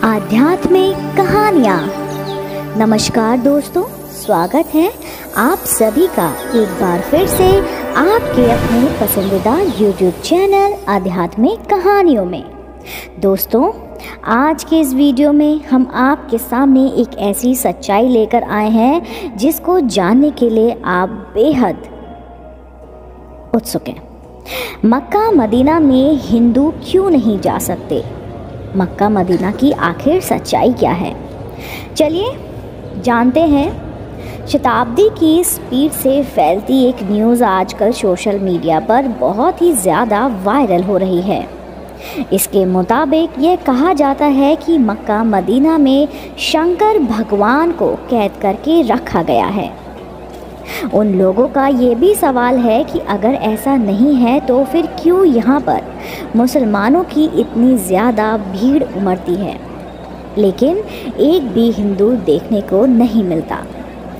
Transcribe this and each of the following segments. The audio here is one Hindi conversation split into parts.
आध्यात्मिक कहानियाँ। नमस्कार दोस्तों, स्वागत है आप सभी का एक बार फिर से आपके अपने पसंदीदा YouTube चैनल आध्यात्मिक कहानियों में। दोस्तों, आज के इस वीडियो में हम आपके सामने एक ऐसी सच्चाई लेकर आए हैं जिसको जानने के लिए आप बेहद उत्सुक हैं। मक्का मदीना में हिंदू क्यों नहीं जा सकते? मक्का मदीना की आखिर सच्चाई क्या है? चलिए जानते हैं। शताब्दी की स्पीड से फैलती एक न्यूज़ आजकल सोशल मीडिया पर बहुत ही ज़्यादा वायरल हो रही है। इसके मुताबिक ये कहा जाता है कि मक्का मदीना में शंकर भगवान को कैद करके रखा गया है। उन लोगों का ये भी सवाल है कि अगर ऐसा नहीं है तो फिर क्यों यहाँ पर मुसलमानों की इतनी ज़्यादा भीड़ उमड़ती है, लेकिन एक भी हिंदू देखने को नहीं मिलता।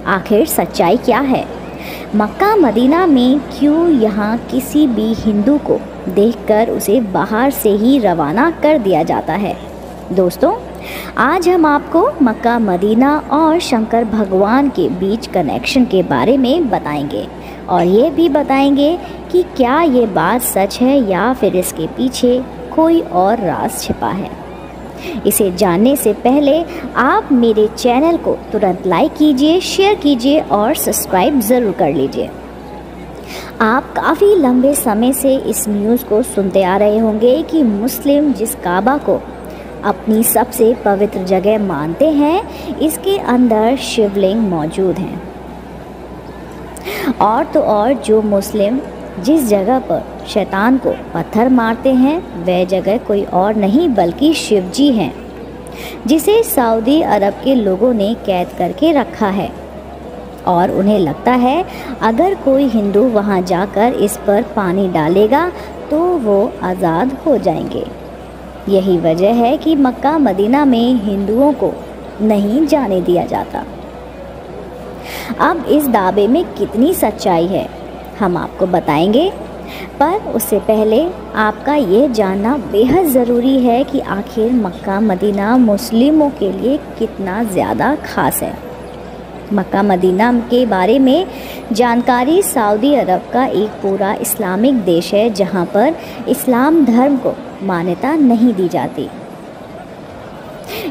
आखिर सच्चाई क्या है? मक्का मदीना में क्यों यहाँ किसी भी हिंदू को देखकर उसे बाहर से ही रवाना कर दिया जाता है? दोस्तों, आज हम आपको मक्का मदीना और शंकर भगवान के बीच कनेक्शन के बारे में बताएंगे और ये भी बताएंगे कि क्या ये बात सच है या फिर इसके पीछे कोई और राज छिपा है। इसे जानने से पहले आप मेरे चैनल को तुरंत लाइक कीजिए, शेयर कीजिए और सब्सक्राइब ज़रूर कर लीजिए। आप काफ़ी लंबे समय से इस न्यूज़ को सुनते आ रहे होंगे कि मुस्लिम जिस काबा को अपनी सबसे पवित्र जगह मानते हैं, इसके अंदर शिवलिंग मौजूद हैं। और तो और जो मुस्लिम जिस जगह पर शैतान को पत्थर मारते हैं, वह जगह कोई और नहीं बल्कि शिव जी हैं, जिसे सऊदी अरब के लोगों ने कैद करके रखा है। और उन्हें लगता है अगर कोई हिंदू वहां जाकर इस पर पानी डालेगा तो वो आज़ाद हो जाएंगे। यही वजह है कि मक्का मदीना में हिंदुओं को नहीं जाने दिया जाता। अब इस दावे में कितनी सच्चाई है हम आपको बताएंगे, पर उससे पहले आपका ये जानना बेहद ज़रूरी है कि आखिर मक्का मदीना मुस्लिमों के लिए कितना ज़्यादा खास है। मक्का मदीना के बारे में जानकारी सऊदी अरब का एक पूरा इस्लामिक देश है जहाँ पर इस्लाम धर्म को मान्यता नहीं दी जाती।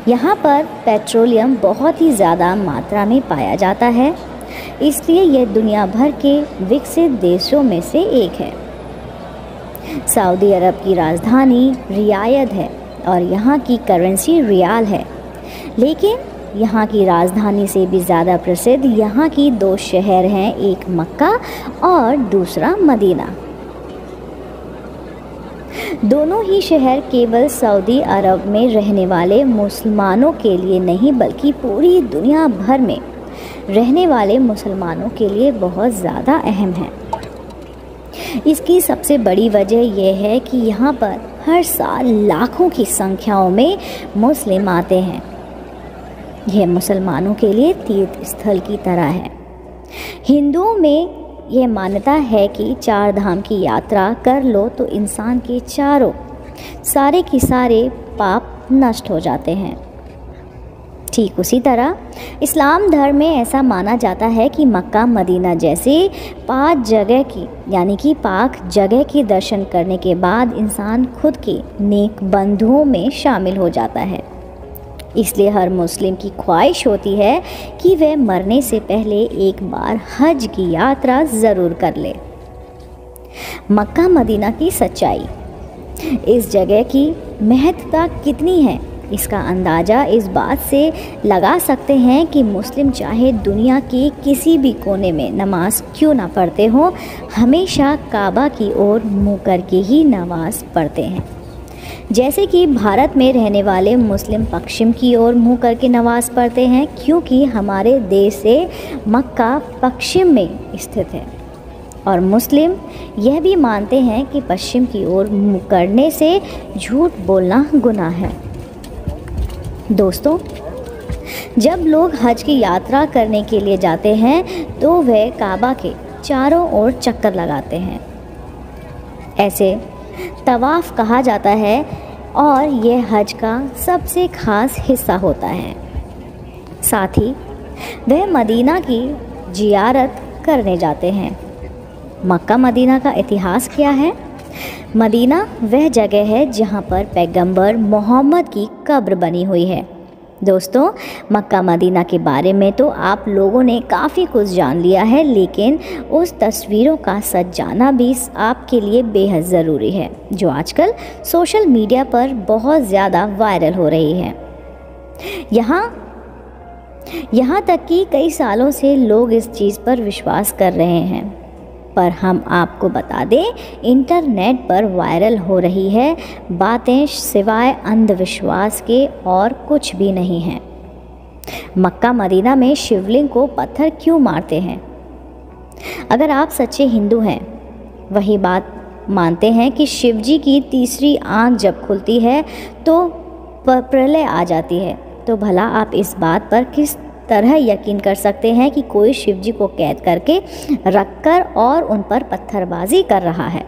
यहाँ पर पेट्रोलियम बहुत ही ज़्यादा मात्रा में पाया जाता है, इसलिए यह दुनिया भर के विकसित देशों में से एक है। सऊदी अरब की राजधानी रियाद है और यहाँ की करेंसी रियाल है, लेकिन यहाँ की राजधानी से भी ज़्यादा प्रसिद्ध यहाँ की दो शहर हैं, एक मक्का और दूसरा मदीना। दोनों ही शहर केवल सऊदी अरब में रहने वाले मुसलमानों के लिए नहीं बल्कि पूरी दुनिया भर में रहने वाले मुसलमानों के लिए बहुत ज़्यादा अहम है। इसकी सबसे बड़ी वजह यह है कि यहाँ पर हर साल लाखों की संख्याओं में मुस्लिम आते हैं। यह मुसलमानों के लिए तीर्थ स्थल की तरह है। हिंदुओं में यह मान्यता है कि चार धाम की यात्रा कर लो तो इंसान के सारे के सारे पाप नष्ट हो जाते हैं। ठीक उसी तरह इस्लाम धर्म में ऐसा माना जाता है कि मक्का मदीना जैसे पाक जगह के दर्शन करने के बाद इंसान खुद के नेक बंधुओं में शामिल हो जाता है। इसलिए हर मुस्लिम की ख्वाहिश होती है कि वह मरने से पहले एक बार हज की यात्रा ज़रूर कर ले। मक्का मदीना की सच्चाई। इस जगह की महत्ता कितनी है, इसका अंदाज़ा इस बात से लगा सकते हैं कि मुस्लिम चाहे दुनिया के किसी भी कोने में नमाज क्यों ना पढ़ते हों, हमेशा काबा की ओर मुँह करके ही नमाज पढ़ते हैं। जैसे कि भारत में रहने वाले मुस्लिम पश्चिम की ओर मुँह करके नमाज़ पढ़ते हैं, क्योंकि हमारे देश से मक्का पश्चिम में स्थित है और मुस्लिम यह भी मानते हैं कि पश्चिम की ओर मुँह करने से झूठ बोलना गुनाह है। दोस्तों, जब लोग हज की यात्रा करने के लिए जाते हैं तो वह काबा के चारों ओर चक्कर लगाते हैं। ऐसे तवाफ़ कहा जाता है और ये हज का सबसे ख़ास हिस्सा होता है। साथ ही वह मदीना की जियारत करने जाते हैं। मक्का मदीना का इतिहास क्या है? मदीना वह जगह है जहाँ पर पैगंबर मोहम्मद की कब्र बनी हुई है। दोस्तों, मक्का मदीना के बारे में तो आप लोगों ने काफ़ी कुछ जान लिया है, लेकिन उस तस्वीरों का सच जानना भी आपके लिए बेहद ज़रूरी है, जो आजकल सोशल मीडिया पर बहुत ज़्यादा वायरल हो रही है। यहाँ तक कि कई सालों से लोग इस चीज़ पर विश्वास कर रहे हैं, पर हम आपको बता दें, इंटरनेट पर वायरल हो रही है बातें सिवाय अंधविश्वास के और कुछ भी नहीं हैं। मक्का मदीना में शिवलिंग को पत्थर क्यों मारते हैं? अगर आप सच्चे हिंदू हैं, वही बात मानते हैं कि शिवजी की तीसरी आंख जब खुलती है तो प्रलय आ जाती है, तो भला आप इस बात पर किस तरह यकीन कर सकते हैं कि कोई शिवजी को कैद करके रखकर और उन पर पत्थरबाजी कर रहा है?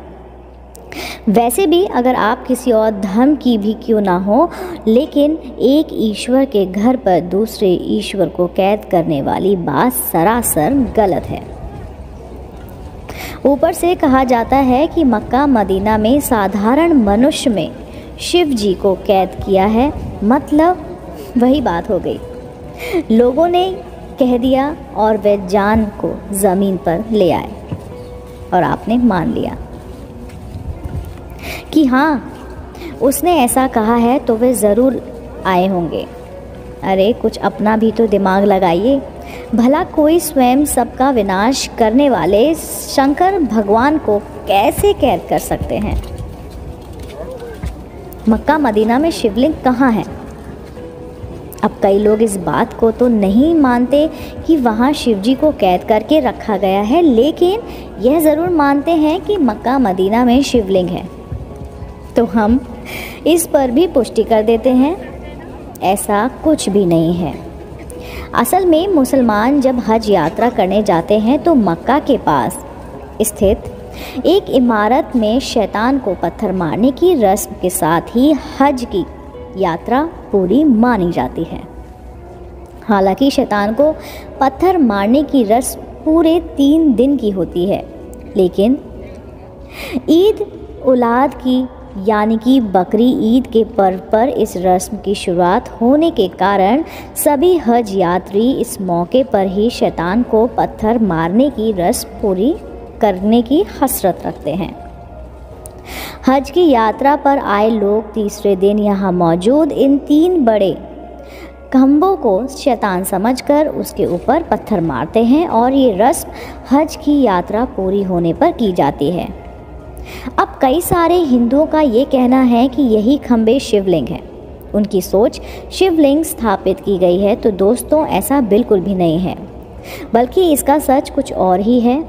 वैसे भी अगर आप किसी और धर्म की भी क्यों ना हो, लेकिन एक ईश्वर के घर पर दूसरे ईश्वर को कैद करने वाली बात सरासर गलत है। ऊपर से कहा जाता है कि मक्का मदीना में साधारण मनुष्य में शिवजी को कैद किया है, मतलब वही बात हो गई। लोगों ने कह दिया और वे जान को ज़मीन पर ले आए और आपने मान लिया कि हाँ, उसने ऐसा कहा है तो वे ज़रूर आए होंगे। अरे कुछ अपना भी तो दिमाग लगाइए। भला कोई स्वयं सबका विनाश करने वाले शंकर भगवान को कैसे कैद कर सकते हैं? मक्का मदीना में शिवलिंग कहाँ है? अब कई लोग इस बात को तो नहीं मानते कि वहाँ शिवजी को कैद करके रखा गया है, लेकिन यह ज़रूर मानते हैं कि मक्का मदीना में शिवलिंग है। तो हम इस पर भी पुष्टि कर देते हैं, ऐसा कुछ भी नहीं है। असल में मुसलमान जब हज यात्रा करने जाते हैं तो मक्का के पास स्थित एक इमारत में शैतान को पत्थर मारने की रस्म के साथ ही हज की यात्रा पूरी मानी जाती है। हालांकि शैतान को पत्थर मारने की रस्म पूरे 3 दिन की होती है, लेकिन ईद उलाद की यानी कि बकरी ईद के पर्व पर इस रस्म की शुरुआत होने के कारण सभी हज यात्री इस मौके पर ही शैतान को पत्थर मारने की रस्म पूरी करने की हसरत रखते हैं। हज की यात्रा पर आए लोग तीसरे दिन यहाँ मौजूद इन 3 बड़े खम्भों को शैतान समझकर उसके ऊपर पत्थर मारते हैं और ये रस्म हज की यात्रा पूरी होने पर की जाती है। अब कई सारे हिंदुओं का ये कहना है कि यही खम्भे शिवलिंग हैं। उनकी सोच शिवलिंग स्थापित की गई है, तो दोस्तों ऐसा बिल्कुल भी नहीं है, बल्कि इसका सच कुछ और ही है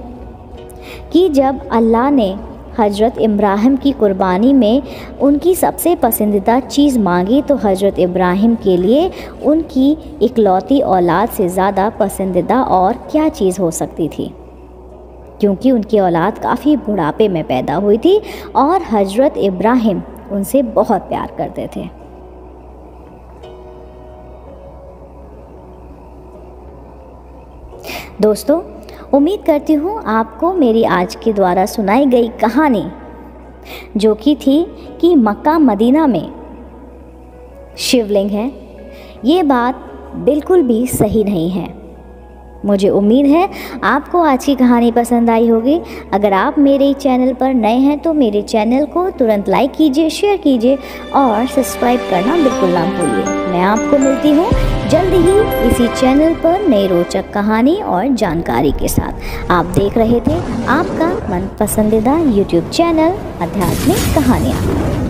कि जब अल्लाह ने हज़रत इब्राहिम की कुर्बानी में उनकी सबसे पसंदीदा चीज़ मांगी, तो हज़रत इब्राहिम के लिए उनकी इकलौती औलाद से ज़्यादा पसंदीदा और क्या चीज़ हो सकती थी, क्योंकि उनकी औलाद काफ़ी बुढ़ापे में पैदा हुई थी और हज़रत इब्राहिम उनसे बहुत प्यार करते थे। दोस्तों, उम्मीद करती हूँ आपको मेरी आज के द्वारा सुनाई गई कहानी, जो कि थी कि मक्का मदीना में शिवलिंग है, ये बात बिल्कुल भी सही नहीं है। मुझे उम्मीद है आपको आज की कहानी पसंद आई होगी। अगर आप मेरे चैनल पर नए हैं तो मेरे चैनल को तुरंत लाइक कीजिए, शेयर कीजिए और सब्सक्राइब करना बिल्कुल ना भूलिए। मैं आपको मिलती हूँ जल्द ही इसी चैनल पर नई रोचक कहानी और जानकारी के साथ। आप देख रहे थे आपका मन पसंदीदा यूट्यूब चैनल आध्यात्मिक कहानियाँ।